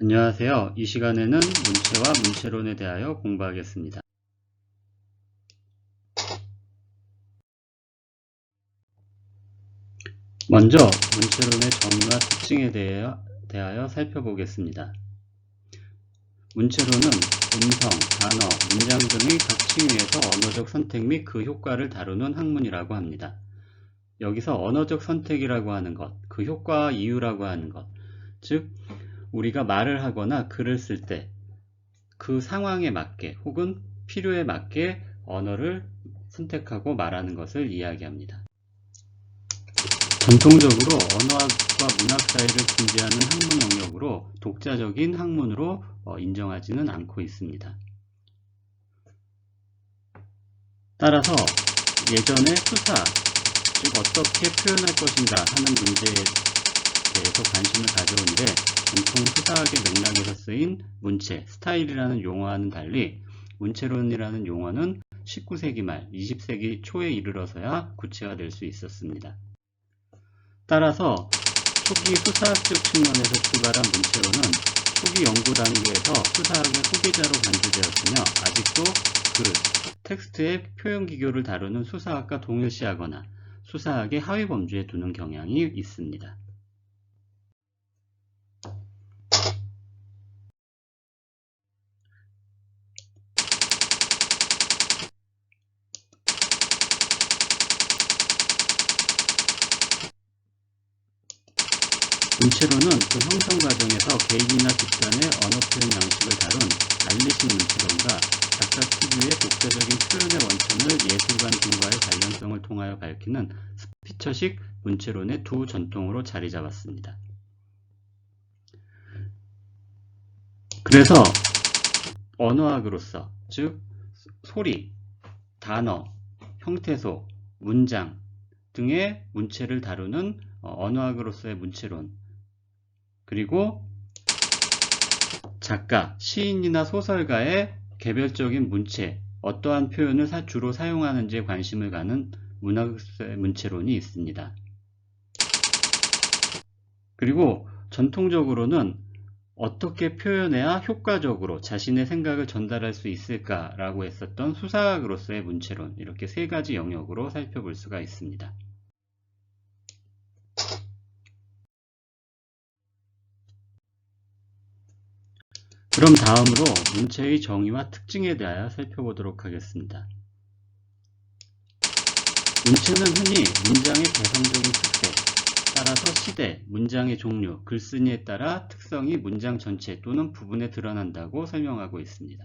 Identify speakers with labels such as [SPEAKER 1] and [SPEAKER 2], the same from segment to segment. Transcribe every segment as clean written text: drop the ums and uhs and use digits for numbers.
[SPEAKER 1] 안녕하세요. 이 시간에는 문체와 문체론에 대하여 공부하겠습니다. 먼저 문체론의 정의와 특징에 대하여 살펴보겠습니다. 문체론은 음성, 단어, 문장 등의 각 층위에서 언어적 선택 및 그 효과를 다루는 학문이라고 합니다. 여기서 언어적 선택이라고 하는 것, 그 효과와 이유라고 하는 것, 즉 우리가 말을 하거나 글을 쓸 때 그 상황에 맞게 혹은 필요에 맞게 언어를 선택하고 말하는 것을 이야기합니다. 전통적으로 언어학과 문학 사이를 분제하는 학문 영역으로 독자적인 학문으로 인정하지는 않고 있습니다. 따라서 예전에 수사, 즉 어떻게 표현할 것인가 하는 문제에 대해서 관심을 가져온 뒤 전통 수사학의 맥락에서 쓰인 문체, 스타일이라는 용어와는 달리 문체론이라는 용어는 19세기 말, 20세기 초에 이르러서야 구체화될 수 있었습니다. 따라서 초기 수사학적 측면에서 출발한 문체론은 초기 연구 단계에서 수사학의 후계자로 간주되었으며 아직도 텍스트의 표현 기교를 다루는 수사학과 동일시하거나 수사학의 하위 범주에 두는 경향이 있습니다. 문체론은 그 형성 과정에서 개인이나 집단의 언어 표현 양식을 다룬 알리식 문체론과 작가 특유의 독자적인 표현의 원천을 예술관 등과의 관련성을 통하여 밝히는 스피처식 문체론의 두 전통으로 자리 잡았습니다. 그래서 언어학으로서, 즉 소리, 단어, 형태소, 문장 등의 문체를 다루는 언어학으로서의 문체론, 그리고 작가, 시인이나 소설가의 개별적인 문체, 어떠한 표현을 주로 사용하는지에 관심을 가는 문학의 문체론이 있습니다. 그리고 전통적으로는 어떻게 표현해야 효과적으로 자신의 생각을 전달할 수 있을까라고 했었던 수사학으로서의 문체론, 이렇게 세 가지 영역으로 살펴볼 수가 있습니다. 그럼 다음으로 문체의 정의와 특징에 대하여 살펴보도록 하겠습니다. 문체는 흔히 문장의 개성적인 특색, 따라서 시대, 문장의 종류, 글쓴이에 따라 특성이 문장 전체 또는 부분에 드러난다고 설명하고 있습니다.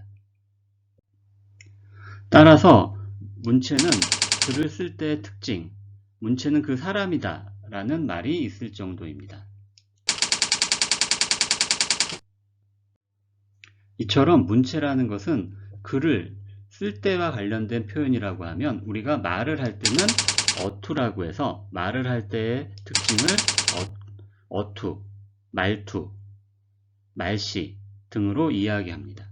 [SPEAKER 1] 따라서 문체는 글을 쓸 때의 특징, 문체는 그 사람이다 라는 말이 있을 정도입니다. 이처럼 문체라는 것은 글을 쓸 때와 관련된 표현이라고 하면 우리가 말을 할 때는 어투라고 해서 말을 할 때의 특징을 어투, 말투, 말씨 등으로 이야기합니다.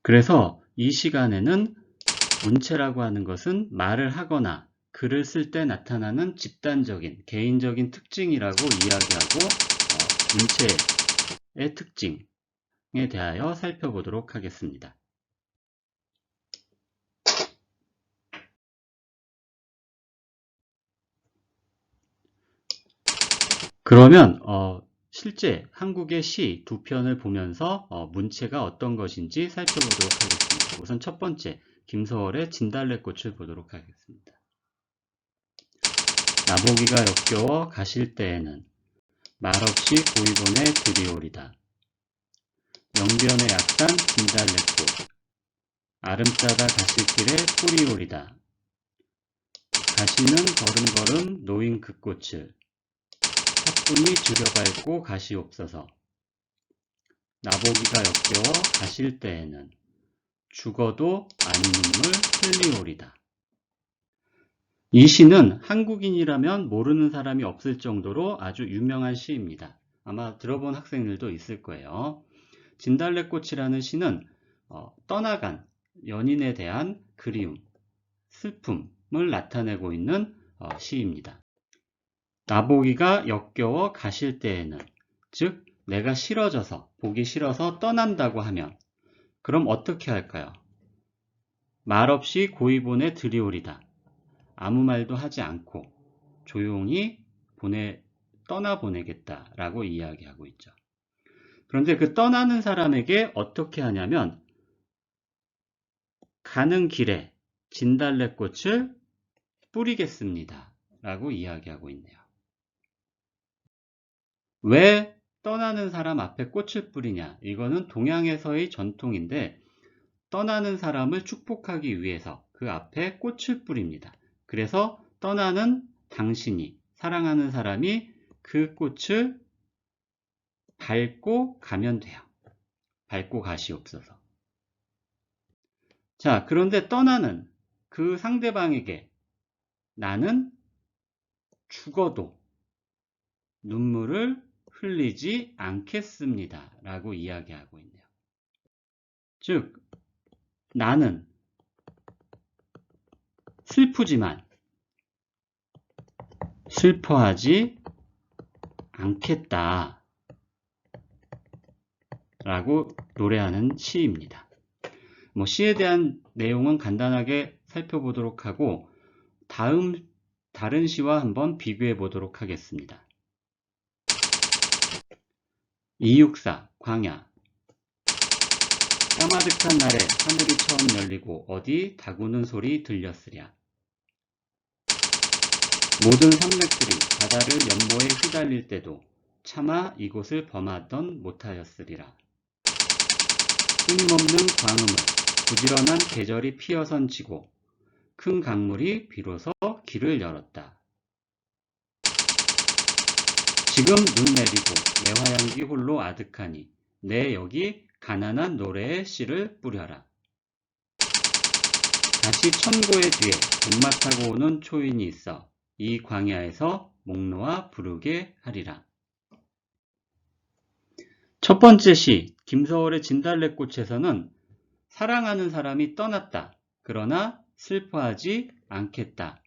[SPEAKER 1] 그래서 이 시간에는 문체라고 하는 것은 말을 하거나 글을 쓸 때 나타나는 집단적인, 개인적인 특징이라고 이야기하고 문체의 특징에 대하여 살펴보도록 하겠습니다. 그러면 실제 한국의 시 두 편을 보면서 문체가 어떤 것인지 살펴보도록 하겠습니다. 우선 첫 번째, 김서월의 진달래꽃을 보도록 하겠습니다. 나보기가 역겨워 가실 때에는 말없이 고이본에 들이오리다. 영변의 약산 진달래꽃, 아름따다 가실 길에 뿌리오리다. 가시는 걸음걸음 노인 그 꽃을 헛분이 줄여밟고 가시옵소서. 나보기가 역겨워 가실 때에는 죽어도 아니 눈물 흘리오리다. 이 시는 한국인이라면 모르는 사람이 없을 정도로 아주 유명한 시입니다. 아마 들어본 학생들도 있을 거예요. 진달래꽃이라는 시는 떠나간 연인에 대한 그리움, 슬픔을 나타내고 있는 시입니다. 나보기가 역겨워 가실 때에는, 즉 내가 싫어져서, 보기 싫어서 떠난다고 하면 그럼 어떻게 할까요? 말없이 고이본에 들이오리다. 아무 말도 하지 않고 조용히 떠나보내겠다라고 이야기하고 있죠. 그런데 그 떠나는 사람에게 어떻게 하냐면 가는 길에 진달래꽃을 뿌리겠습니다 라고 이야기하고 있네요. 왜 떠나는 사람 앞에 꽃을 뿌리냐? 이거는 동양에서의 전통인데 떠나는 사람을 축복하기 위해서 그 앞에 꽃을 뿌립니다. 그래서 떠나는 당신이, 사랑하는 사람이 그 꽃을 밟고 가면 돼요. 밟고 가시옵소서. 자, 그런데 떠나는 그 상대방에게 나는 죽어도 눈물을 흘리지 않겠습니다 라고 이야기하고 있네요. 즉 나는 슬프지만 슬퍼하지 않겠다 라고 노래하는 시입니다. 시에 대한 내용은 간단하게 살펴보도록 하고 다른 시와 한번 비교해 보도록 하겠습니다. 264 광야. 까마득한 날에 하늘이 처음 열리고 어디 다구는 소리 들렸으랴. 모든 산맥들이 바다를 연보에 휘달릴 때도 차마 이곳을 범하던 못하였으리라. 끊임없는 광음을 부지런한 계절이 피어선 지고 큰 강물이 비로소 길을 열었다. 지금 눈 내리고 내 화양기 홀로 아득하니 내 여기 가난한 노래의 씨를 뿌려라. 다시 천고의 뒤에 백마 타고 오는 초인이 있어 이 광야에서 목 놓아 부르게 하리라. 첫 번째 시 김서월의 진달래꽃에서는 사랑하는 사람이 떠났다. 그러나 슬퍼하지 않겠다.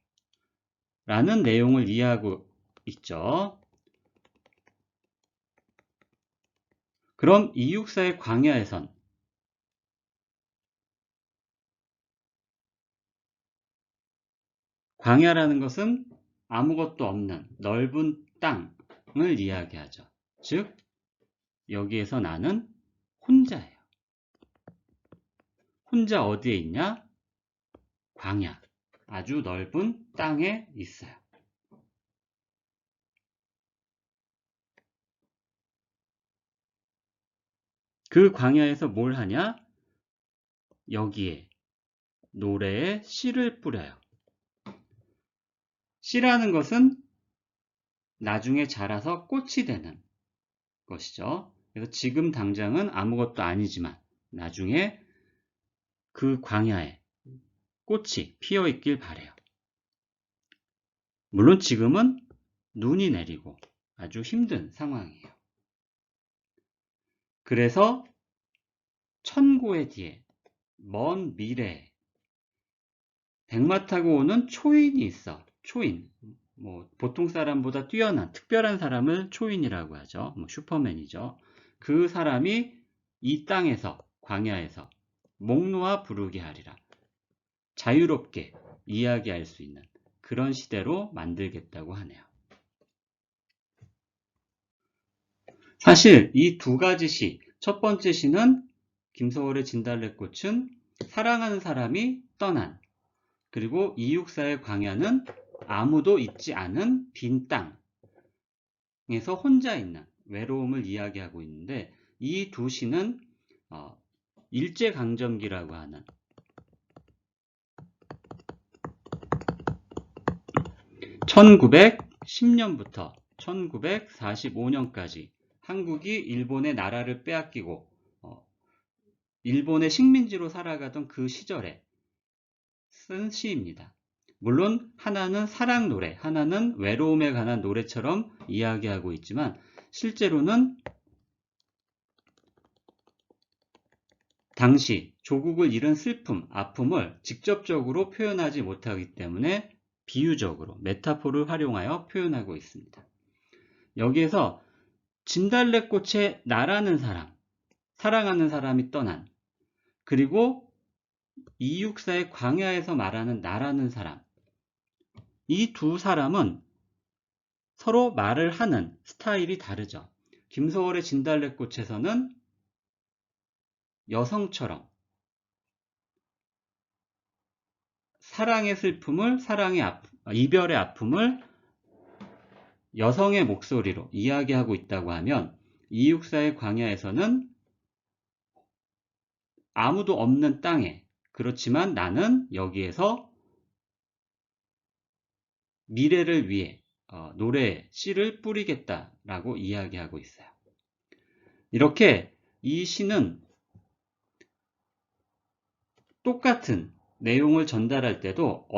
[SPEAKER 1] 라는 내용을 이해하고 있죠. 그럼 264의 광야에선 광야라는 것은 아무것도 없는 넓은 땅을 이야기하죠. 즉 여기에서 나는 혼자예요. 혼자 어디에 있냐? 광야. 아주 넓은 땅에 있어요. 그 광야에서 뭘 하냐? 여기에 노래에 씨를 뿌려요. 씨라는 것은 나중에 자라서 꽃이 되는 것이죠. 그래서 지금 당장은 아무것도 아니지만 나중에 그 광야에 꽃이 피어 있길 바래요. 물론 지금은 눈이 내리고 아주 힘든 상황이에요. 그래서 천고의 뒤에 먼 미래에 백마 타고 오는 초인이 있어. 초인. 보통 사람보다 뛰어난 특별한 사람을 초인이라고 하죠. 슈퍼맨이죠. 그 사람이 이 땅에서 광야에서 목 놓아 부르게 하리라. 자유롭게 이야기할 수 있는 그런 시대로 만들겠다고 하네요. 사실 이 두 가지 시, 첫 번째 시는 김서월의 진달래꽃은 사랑하는 사람이 떠난, 그리고 264의 광야는 아무도 있지 않은 빈 땅에서 혼자 있는 외로움을 이야기하고 있는데 이 두 시는 일제강점기라고 하는 1910년부터 1945년까지 한국이 일본의 나라를 빼앗기고 일본의 식민지로 살아가던 그 시절에 쓴 시입니다. 물론 하나는 사랑 노래, 하나는 외로움에 관한 노래처럼 이야기하고 있지만 실제로는 당시 조국을 잃은 슬픔, 아픔을 직접적으로 표현하지 못하기 때문에 비유적으로 메타포를 활용하여 표현하고 있습니다. 여기에서 진달래꽃의 나라는 사람, 사랑하는 사람이 떠난, 그리고 264의 광야에서 말하는 나라는 사람, 이 두 사람은 서로 말을 하는 스타일이 다르죠. 김소월의 진달래꽃에서는 여성처럼 사랑의 슬픔을, 이별의 아픔을 여성의 목소리로 이야기하고 있다고 하면 264의 광야에서는 아무도 없는 땅에, 그렇지만 나는 여기에서 미래를 위해 노래, 시를 뿌리겠다라고 이야기하고 있어요. 이렇게 이 시는 똑같은 내용을 전달할 때도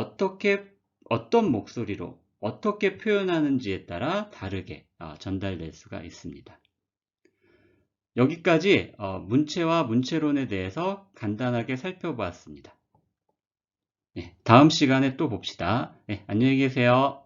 [SPEAKER 1] 어떤 목소리로 어떻게 표현하는지에 따라 다르게 전달될 수가 있습니다. 여기까지 문체와 문체론에 대해서 간단하게 살펴보았습니다. 네, 다음 시간에 또 봅시다. 네, 안녕히 계세요.